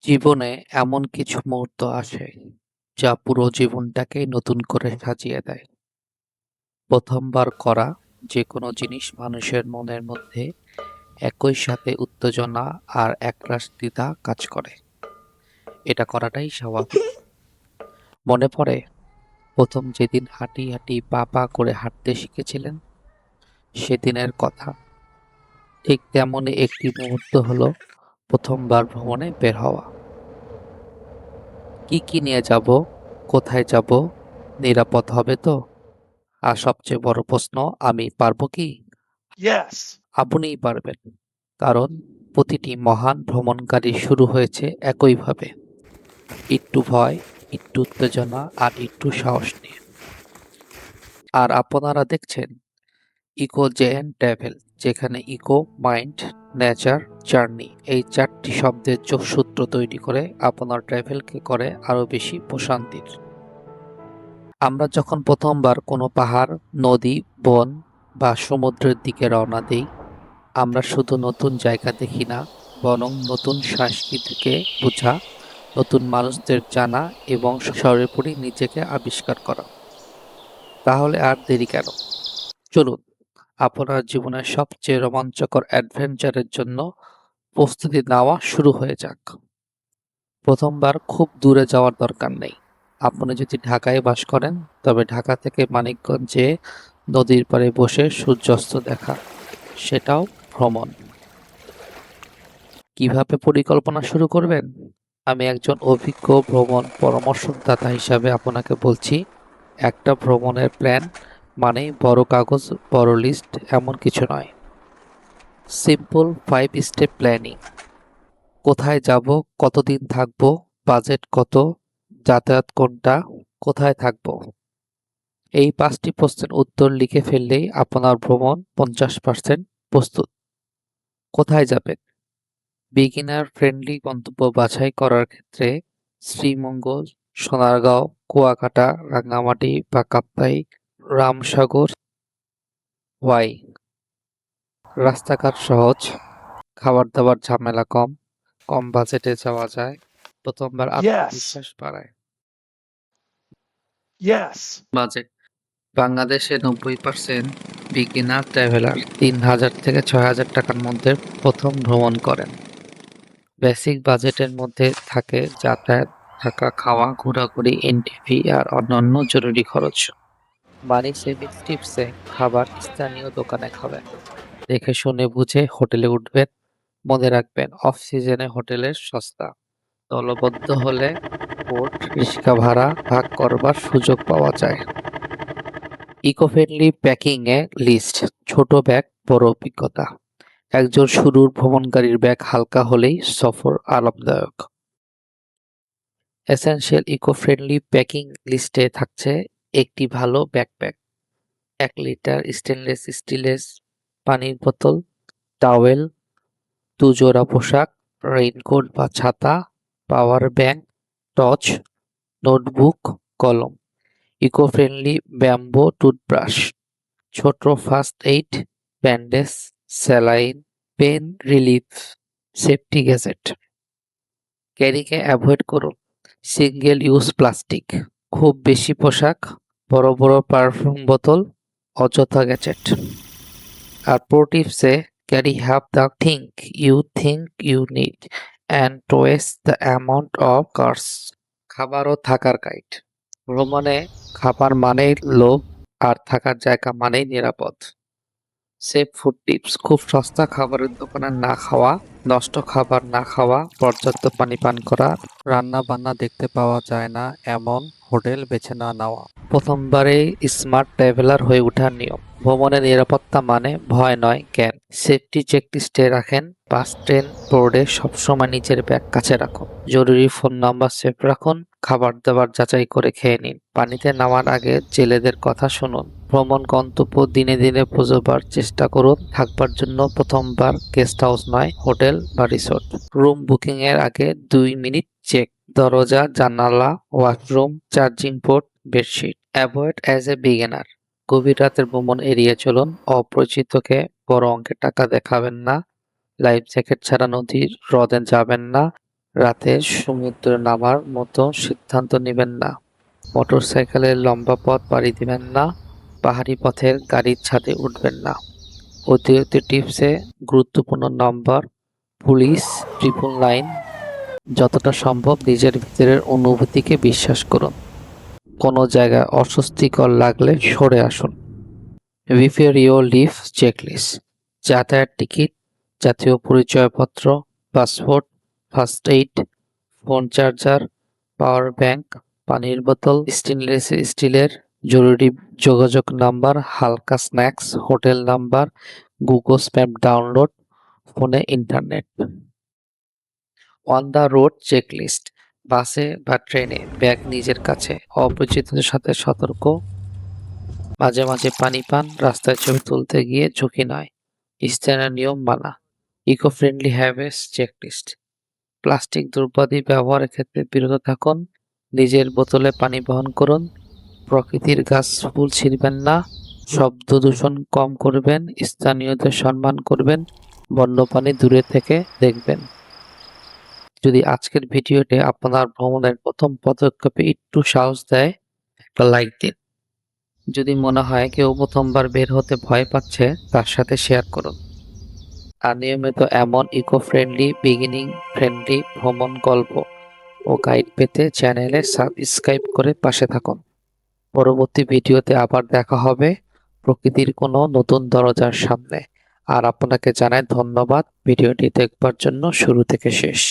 জীবনে এমন কিছু মুহূর্ত আসে যা পুরো জীবনটাকেই নতুন করে সাজিয়ে দেয়। প্রথমবার করা যে কোনো জিনিস মানুষের মনের মধ্যে একই সাথে উত্তেজনা আর একরাশ দ্বিধা কাজ করে। এটা করাটাই স্বাভাবিক। মনে পড়ে প্রথম যেদিন হাঁটি হাঁটি পা পা করে হাঁটতে শিখেছিলেন, সেদিনের কথা। ঠিক তেমনই একটি মুহূর্ত হলো প্রথমবার ভ্রমণে বের হওয়া। কি নিয়ে যাব, কোথায় যাব, নিরাপদ হবে তো? আর সবচেয়ে বড় প্রশ্ন, আমি পারবো কি? Yes. আপনিই পারবেন, কারণ প্রতিটি মহান ভ্রমণকারী শুরু হয়েছে একইভাবে, একটু ভয়, একটু উত্তেজনা আর একটু সাহস নিয়ে। আর আপনারা দেখছেন ইকো জেন ট্রাভেল, যেখানে ইকো, মাইন্ড, নেচার, জার্নি এই চারটি শব্দের যোগসূত্র তৈরি করে আপনার ট্রাভেলকে করে আরো বেশি প্রশান্তির। আমরা যখন প্রথমবার কোনো পাহাড়, নদী, বন বা সমুদ্রের দিকে রওনা দিই, আমরা শুধু নতুন জায়গা দেখি না, বরং নতুন সংস্কৃতিকে বোঝা, নতুন মানুষদের জানা এবং সর্বোপরি নিজেকে আবিষ্কার করা। তাহলে আর দেরি কেন? চলুন আপনার জীবনের সবচেয়ে রোমাঞ্চকর অ্যাডভেঞ্চারের জন্য প্রস্তুতি নেওয়া শুরু হয়ে যাক। প্রথমবার খুব দূরে যাওয়ার দরকার নেই। আপনি যদি ঢাকায় বাস করেন, তবে ঢাকা থেকে মানিকগঞ্জে নদীর পাড়ে বসে সূর্যাস্ত দেখা, সেটাও ভ্রমণ। কিভাবে পরিকল্পনা শুরু করবেন? আমি একজন অভিজ্ঞ ভ্রমণ পরামর্শদাতা হিসাবে আপনাকে বলছি, একটা ভ্রমণের প্ল্যান মানেই বড় কাগজ, বড় লিস্ট এমন কিছু নয়। Simple 5 step planning. কোথায় যাব, কতদিন থাকব, বাজেট কত, যাতায়াত কোনটা, কোথায় থাকব, এই 5টি প্রশ্নের উত্তর লিখে ফেললেই আপনার ভ্রমণ 50% প্রস্তুত। কোথায় যাবেন? বিগিনার ফ্রেন্ডলি গন্তব্য বাছাই করার ক্ষেত্রে শ্রীমঙ্গল, সোনারগাঁও, কুয়াকাটা, রাঙ্গামাটি বা কাপ্তাই, রামসাগর। ওয়াই? রাস্তাঘাট সহজ, খাবার দাবার ঝামেলা কম, কম বাজেটে যাওয়া যায়, প্রথমবার Yes. আত্মবিশ্বাস বাড়ায়। Yes. বাজেট। বাংলাদেশে 90% বিগিনার ট্রাভেলার 3,000 থেকে 6,000 টাকার মধ্যে প্রথম ভ্রমণ করেন। বেসিক বাজেটের মধ্যে থাকে যাতায়াত, থাকা, খাওয়া, ঘোরাঘুরি, এন্ট্রি ফি আর অন্যান্য জরুরি খরচ। মানি সেভিংস টিপসে খাবার স্থানীয় দোকানে খাবেন, দেখে শুনে বুঝে হোটেলে উঠবেন। মনে রাখবেন, অফ সিজনে হোটেলের সস্তা। দলবদ্ধ হলে বোট, রিক্সা ভাড়া ভাগ করবার সুযোগ পাওয়া যায়। Eco friendly packing a list. ছোট ব্যাগ, বড় অভিজ্ঞতা। একজন শুরুর ভ্রমণকারীর ব্যাগ হালকা হলেই সফর আরামদায়ক। এসেনশিয়াল ইকো ফ্রেন্ডলি প্যাকিং লিস্টে থাকছে একটি ভালো ব্যাকপ্যাক, 1 লিটার স্টেনলেস স্টিলের পানির বোতল, টাওয়েল, 2 জোড়া পোশাক, রেইনকোট বা ছাতা, পাওয়ার ব্যাংক, টর্চ, নোটবুক, কলম, ইকো ফ্রেন্ডলি ব্যাম্বো টুথব্রাশ, ছোট first aid, bandage, saline, pain relief, safety gadget. ক্যারিকে অ্যাভয়েড করুন সিঙ্গেল ইউজ প্লাস্টিক, খুব বেশি পোশাক, বড় বড় পারফিউম বোতল, অযথা গ্যাজেট। আর প্রো টিপসে, carry half the thing you think you need and twice the amount of cars. খাবার ও থাকার গাইড। ভ্রমণে খাবার মানেই লোভ, আর থাকার জায়গা মানেই নিরাপদ। সেফ ফুড টিপস, খুব সস্তা খাবারের দোকানে না খাওয়া, নষ্ট খাবার না খাওয়া, পর্যাপ্ত পানি পান করা, রান্না বান্না দেখতে পাওয়া যায় না এমন হোটেল বেছে না নেওয়া। প্রথমবারেই স্মার্ট ট্রাভেলার হয়ে ওঠার নিয়ম। ভ্রমণে নিরাপত্তা মানে ভয় নয়, জ্ঞান। সেফটি চেকলিস্টে রাখেন, বাস, ট্রেন, বোর্ডে সবসময় নিজের ব্যাগ কাছে রাখুন। জরুরি ফোন নাম্বার সেভ রাখুন। খাবার দাবার যাচাই করে খেয়ে নিন। পানিতে নামার আগে জেলেদের কথা শুনুন। ভ্রমণ গন্তব্য দিনে দিনে বোঝবার চেষ্টা করুন। থাকবার জন্য প্রথমবার গেস্ট হাউস নয়, হোটেল বা রিসোর্ট। রুম বুকিং এর আগে 2 মিনিট চেক। দরজা, জানালা, washroom, charging port, bedsheet. Avoid as a beginner. গভীর রাতের ভ্রমণ এড়িয়ে চলুন। অপরিচিতকে বড় অঙ্কের টাকা দেখাবেন না। লাইফ জ্যাকেট ছাড়া নদীর হ্রদে যাবেন না। রাতে সমুদ্রে নামার মতো সিদ্ধান্ত নেবেন না। মোটরসাইকেলের লম্বা পথ পাড়ি দিবেন না। পাহাড়ি পথের গাড়ির ছাদে উঠবেন না। অতিরিক্ত টিপসে গুরুত্বপূর্ণ নম্বর: পুলিশ, 999। যতটা সম্ভব নিজের ভিতরের অনুভূতিকে বিশ্বাস করুন। কোনো জায়গায় অস্বস্তিকর লাগলে সরে আসুন। প্রিপেয়ার ইওর লিভ চেকলিস্ট: যাতায়াত টিকিট, জাতীয় পরিচয়পত্র, passport, first aid, phone charger, power bank, পানির বোতল, স্টেনলেস স্টিলের জরুরি যোগাযোগ নাম্বার, হালকা snacks, hotel number, Google map download, ফোনে internet. On the road checklist: বাসে বা ট্রেনে ব্যাগ নিজের কাছে, অপরিচিতদের সাথে সতর্ক, মাঝে মাঝে পানি পান, রাস্তায় ছবি তুলতে গিয়ে ঝুঁকি নয়, স্থানীয় নিয়ম মানা। Eco friendly habits checklist: plastic দ্রব্যাদি ব্যবহারের ক্ষেত্রে বিরত থাকুন, নিজের বোতলে পানি বহন করুন, প্রকৃতির গাছ ফুল ছিঁড়বেন না, শব্দ দূষণ কম করবেন, স্থানীয়দের সম্মান করবেন, বন্যপ্রাণী দূরে থেকে দেখবেন। যদি আজকের ভিডিওটি আপনার ভ্রমণের প্রথম পদক্ষেপে একটু সাহস দেয়, একটা লাইক দিন। যদি মনে হয় কেউ প্রথমবার বের হতে ভয় পাচ্ছে, তার সাথে শেয়ার করুন। আর নিয়মিত এমন ইকো ফ্রেন্ডলি, বিগিনিং ফ্রেন্ডলি ভ্রমণ গল্প ও গাইড পেতে চ্যানেলে সাবস্ক্রাইব করে পাশে থাকুন। পরবর্তী ভিডিওতে আবার দেখা হবে প্রকৃতির কোনো নতুন দরজার সামনে। আর আপনাকে জানাই ধন্যবাদ ভিডিওটি দেখবার জন্য শুরু থেকে শেষ।